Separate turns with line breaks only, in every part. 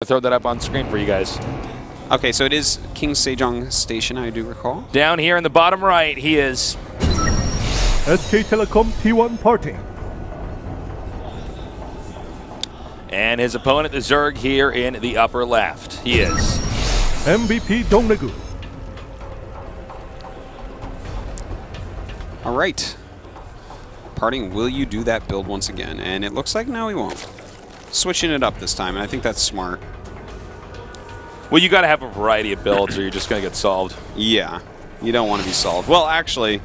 Throw that up on screen for you guys.
Okay, so it is King Sejong Station, I do recall.
Down here in the bottom right, he is
SK Telecom T1 party.
And his opponent, the Zerg, here in the upper left. He is
MVP DongRaeGu.
All right. Parting, will you do that build once again? And it looks like no, he won't. Switching it up this time, and I think that's smart.
Well, you got to have a variety of builds or you're just going to get solved.
Yeah, you don't want to be solved. Well, actually,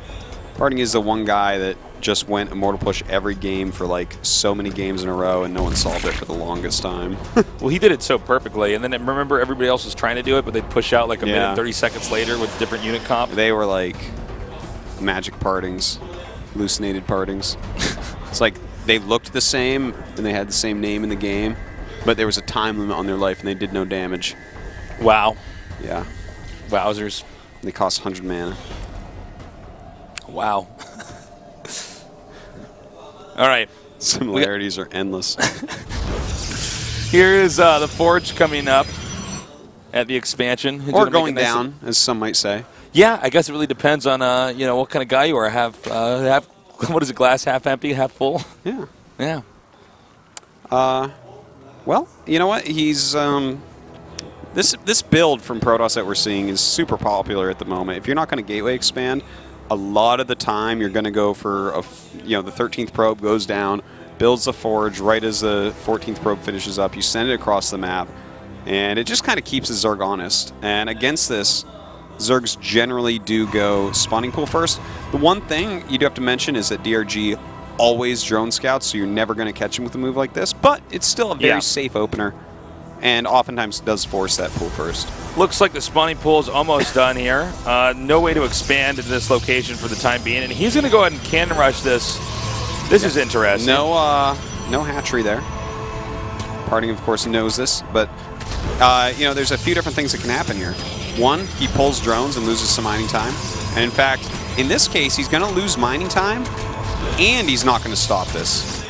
Parting is the one guy that just went Immortal Push every game for like so many games in a row, and no one solved it for the longest time.
Well, he did it so perfectly, and then remember everybody else was trying to do it, but they'd push out like a minute and 30 seconds later with different unit comp.
They were like magic partings, hallucinated partings. It's like they looked the same and they had the same name in the game, but there was a time limit on their life and they did no damage.
Wow.
Yeah.
Wowzers.
They cost 100 mana.
Wow. All right.
Similarities are endless.
Here is the Forge coming up at the expansion.
Or going down, as some might say.
Yeah, I guess it really depends on you know, what kind of guy you are. Have what is it, glass half empty, half full?
Yeah.
Yeah.
Well, you know what? He's this build from Protoss that we're seeing is super popular at the moment. If you're not going to gateway expand, a lot of the time you're going to go for the 13th probe goes down, builds the Forge right as the 14th probe finishes up. You send it across the map, and it just kind of keeps the Zerg honest. And against this, Zergs generally do go spawning pool first. The one thing you do have to mention is that DRG always drone scouts, so you're never going to catch him with a move like this, but it's still a very safe opener, and oftentimes does force that pool first.
Looks like the spawning pool is almost done here. No way to expand into this location for the time being, and he's going to go ahead and cannon rush this. This is interesting.
No hatchery there. Parting, of course, knows this, but there's a few different things that can happen here. One, he pulls drones and loses some mining time. And in fact, in this case, he's going to lose mining time, and he's not going to stop this.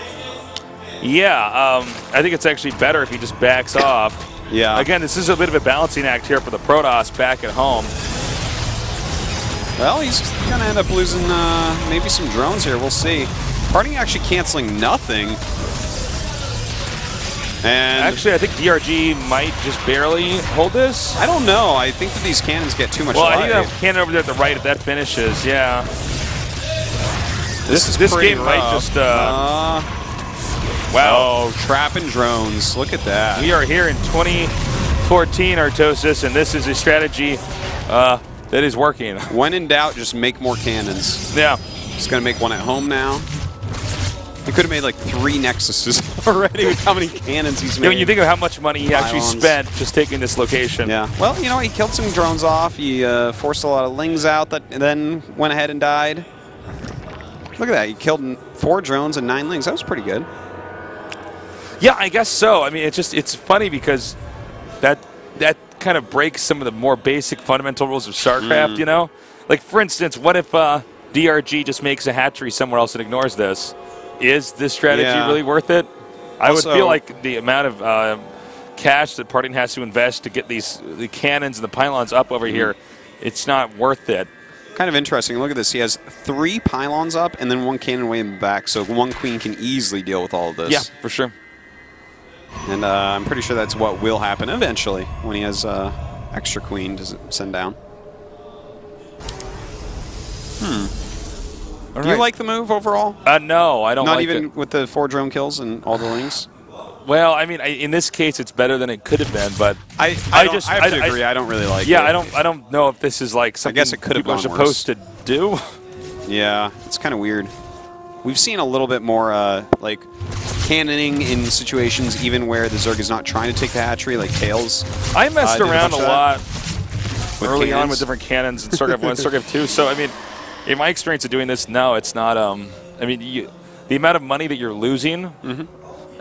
Yeah, I think it's actually better if he just backs off.
Yeah.
Again, this is a bit of a balancing act here for the Protoss back at home.
Well, he's going to end up losing maybe some drones here. We'll see. Parting actually canceling nothing. And
actually, I think DRG might just barely hold this.
I don't know. I think that these cannons get too much life.
Well, I think that cannon over there at the right, if that finishes, yeah. This game
rough.
might just...
wow. Oh, trapping drones. Look at that.
We are here in 2014, Artosis, and this is a strategy that is working.
When in doubt, just make more cannons.
Yeah.
Just going to make one at home now. He could have made like 3 Nexuses already with how many cannons he's made.
When you think of how much money he actually spent just taking this location.
Yeah. Well, you know, he killed some drones off. He forced a lot of lings out that then went ahead and died. Look at that. He killed 4 drones and 9 lings. That was pretty good.
Yeah, I guess so. I mean, it's funny because that kind of breaks some of the more basic fundamental rules of StarCraft, you know? Like, for instance, what if DRG just makes a hatchery somewhere else and ignores this? Is this strategy really worth it? I would feel like the amount of cash that Parting has to invest to get the cannons and the pylons up over here, it's not worth it.
Kind of interesting. Look at this. He has 3 pylons up and then 1 cannon way in the back, so 1 queen can easily deal with all of this.
Yeah, for sure.
And I'm pretty sure that's what will happen eventually when he has extra queen to send down. Do you like the move overall?
No, I don't like it.
Not even with the 4 drone kills and all the lings?
Well, I mean, in this case, it's better than it could have been, but
I have to agree. I don't really like it.
Yeah, I don't know if this is like something people are supposed to do.
Yeah, it's kind of weird. We've seen a little bit more like cannoning in situations even where the Zerg is not trying to take the hatchery, like Tails.
I messed around a lot early
cannons.
On with different cannons in StarCraft 1 and StarCraft 2, so I mean, in my experience of doing this, no, it's not. I mean, the amount of money that you're losing, and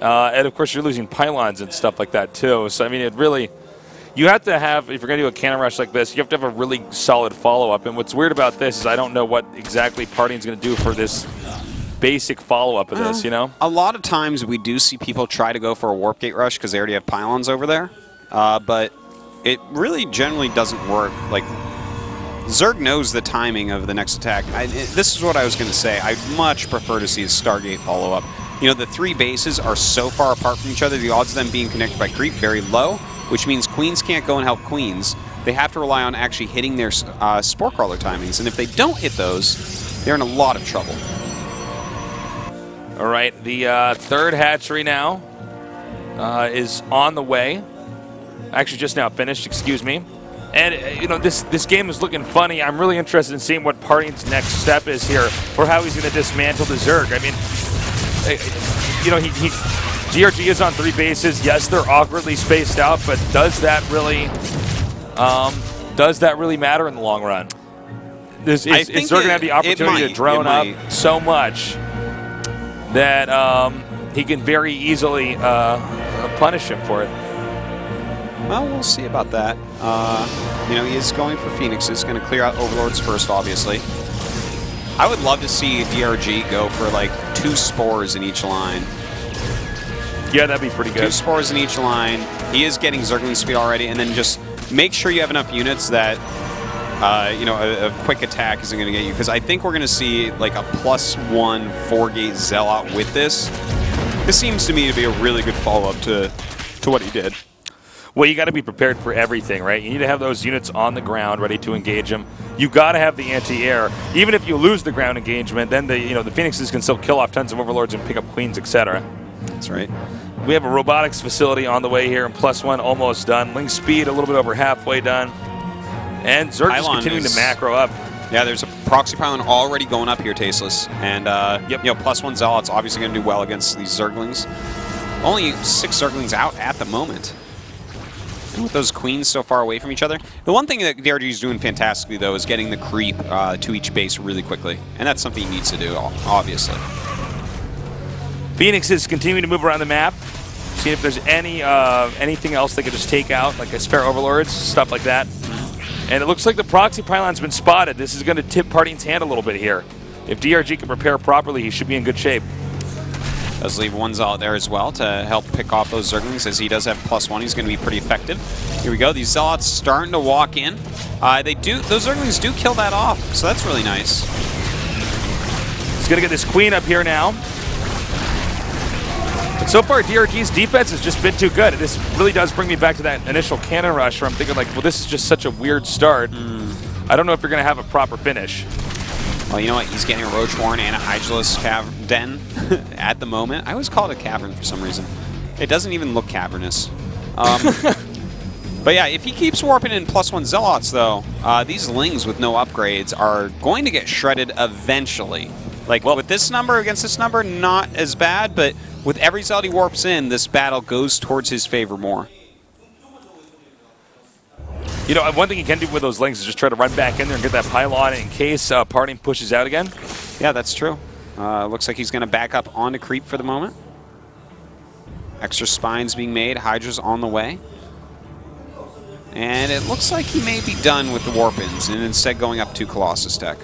of course you're losing pylons and stuff like that too. So I mean, it really, you have to have, if you're going to do a cannon rush like this, you have to have a really solid follow-up. And what's weird about this is I don't know what exactly Parting's going to do for this basic follow-up of this, you know?
A lot of times we do see people try to go for a warp gate rush because they already have pylons over there. but it really generally doesn't work. Like, Zerg knows the timing of the next attack. This is what I was going to say. I'd much prefer to see a Stargate follow-up. You know, the 3 bases are so far apart from each other, the odds of them being connected by creep very low, which means queens can't go and help queens. They have to rely on actually hitting their Spore Crawler timings, and if they don't hit those, they're in a lot of trouble.
All right, the third hatchery now is on the way. Actually, just now finished, excuse me. And, you know, this game is looking funny. I'm really interested in seeing what Parting's next step is here, or how he's going to dismantle the Zerg. I mean, you know, DRG is on 3 bases. Yes, they're awkwardly spaced out, but does that really matter in the long run? Is Zerg going to have the opportunity to drone up so much that he can very easily punish him for it?
Well, we'll see about that. You know, he is going for Phoenixes, going to clear out Overlords first, obviously. I would love to see DRG go for, like, 2 spores in each line.
Yeah, that'd be pretty good.
2 spores in each line. He is getting Zergling speed already, and then just make sure you have enough units that, you know, a quick attack isn't going to get you. Because I think we're going to see, like, a +1 4-gate Zealot with this. This seems to me to be a really good follow-up to what he did.
Well, you got to be prepared for everything, right? You need to have those units on the ground ready to engage them. You got to have the anti-air. Even if you lose the ground engagement, then the Phoenixes can still kill off tons of Overlords and pick up queens, etc.
That's right.
We have a robotics facility on the way here, and +1 almost done. Link speed a little bit over halfway done. And Zerg is continuing to macro up.
Yeah, there's a proxy pylon already going up here, Tasteless. And, you know, +1 Zealot's obviously going to do well against these Zerglings. Only 6 Zerglings out at the moment. And with those queens so far away from each other. The one thing that DRG is doing fantastically, though, is getting the creep to each base really quickly. And that's something he needs to do, obviously.
Phoenix is continuing to move around the map. See if there's anything else they could just take out, like a spare Overlords, stuff like that. And it looks like the proxy pylon's been spotted. This is going to tip Parting's hand a little bit here. If DRG can prepare properly, he should be in good shape.
Does leave 1 Zealot there as well to help pick off those Zerglings, as he does have +1. He's going to be pretty effective. Here we go. These Zealots starting to walk in. Those Zerglings do kill that off, so that's really nice.
He's going to get this queen up here now. But so far, DRG's defense has just been too good. This really does bring me back to that initial cannon rush where I'm thinking, like, well, this is just such a weird start. I don't know if you're going to have a proper finish.
Well, you know what? He's getting a Roach Warren and a Hydralisk den at the moment. I always call it a cavern for some reason. It doesn't even look cavernous. But yeah, if he keeps warping in +1 Zealots, though, these Lings with no upgrades are going to get shredded eventually. Like, well, with this number against this number, not as bad, but with every Zealot he warps in, this battle goes towards his favor more.
You know, one thing you can do with those Lings is just try to run back in there and get that pylon in case Parting pushes out again.
Yeah, that's true. Looks like he's going to back up onto creep for the moment. Extra spines being made. Hydra's on the way. And it looks like he may be done with the warp-ins and instead going up to Colossus tech.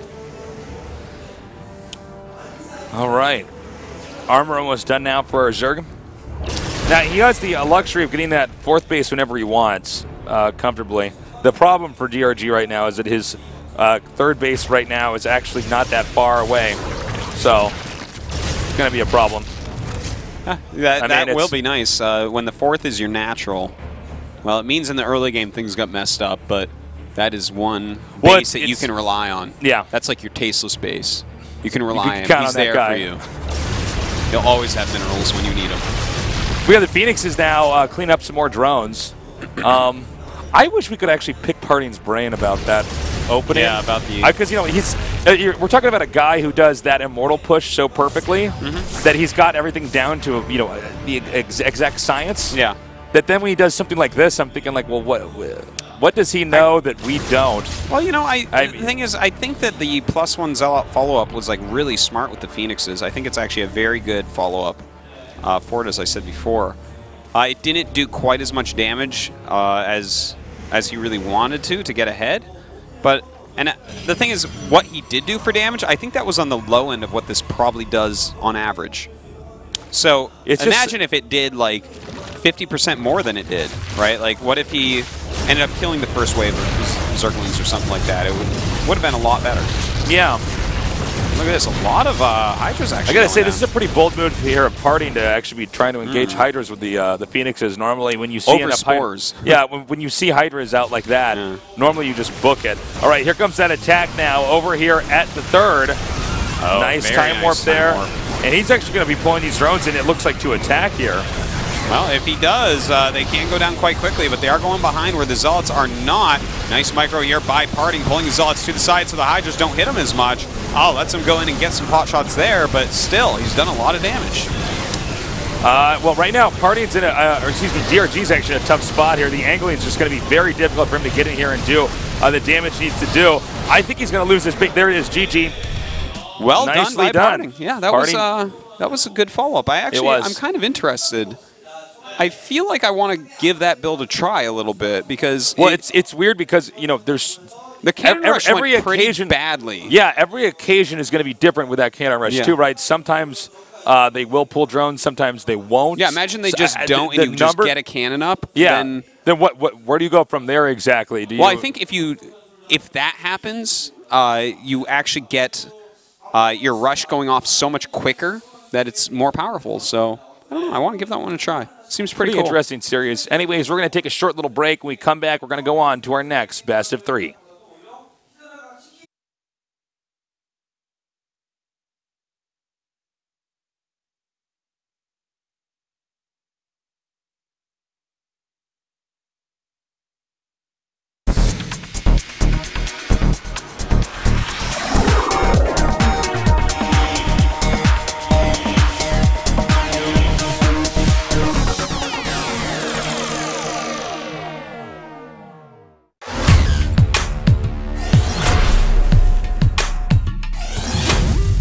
All right. Armor almost done now for our Zerg. Now, he has the luxury of getting that 4th base whenever he wants, comfortably. The problem for DRG right now is that his 3rd base right now is actually not that far away. So, it's going to be a problem.
That will be nice. When the 4th is your natural, well, it means in the early game things got messed up, but that is one base that you can rely on.
Yeah.
That's like your Tasteless base. You can rely on him. He's
there
for you. He'll always have minerals when you need them.
We have the Phoenixes now clean up some more drones. I wish we could actually pick Parting's brain about that opening.
Yeah, about the...
Because, you know, we're talking about a guy who does that immortal push so perfectly that he's got everything down to, you know, the exact science.
Yeah.
That then when he does something like this, I'm thinking, like, well, what does he know that we don't?
Well, you know, the thing is, I think that the +1 Zealot follow-up was, like, really smart with the Phoenixes. I think it's actually a very good follow-up for it, as I said before. It didn't do quite as much damage as he really wanted to get ahead. But, and the thing is, what he did do for damage, I think that was on the low end of what this probably does on average. So, imagine if it did, like, 50% more than it did, right? Like, what if he ended up killing the first wave of Zerglings or something like that? It would have been a lot better.
Yeah.
Look at this, a lot of Hydras actually.
I gotta say, this is a pretty bold move here of Parting to actually be trying to engage Hydras with the Phoenixes. Normally, when you see
spores.
Yeah, when you see Hydras out like that, normally you just book it. All right, here comes that attack now over here at the third.
Oh,
nice time warp there. And he's actually going to be pulling these drones in, it looks like, to attack here.
Well, if he does, they can go down quite quickly, but they are going behind where the Zealots are not. Nice micro here by Parting, pulling the Zealots to the side so the Hydras don't hit him as much. Oh, lets him go in and get some pot shots there, but still, he's done a lot of damage.
Well, right now, Parting's in DRG's actually in a tough spot here. The angling is just going to be very difficult for him to get in here and do the damage he needs to do. I think he's going to lose this big. There it is, GG.
Well
Nicely
done by Parting. Yeah, that was a good follow-up. I'm kind of interested. I feel like I want to give that build a try a little bit because
it's weird because there's
the cannon rush
every
went pretty
occasion
badly.
Yeah, every occasion is going to be different with that cannon rush too, right? Sometimes they will pull drones, sometimes they won't.
Yeah, imagine they just don't, and you just get a cannon up.
Yeah. Then where do you go from there exactly?
I think if that happens, you actually get your rush going off so much quicker that it's more powerful. So I don't know. I want to give that one a try. Seems pretty
interesting series. Anyways, we're going to take a short little break. When we come back, we're going to go on to our next Best of 3.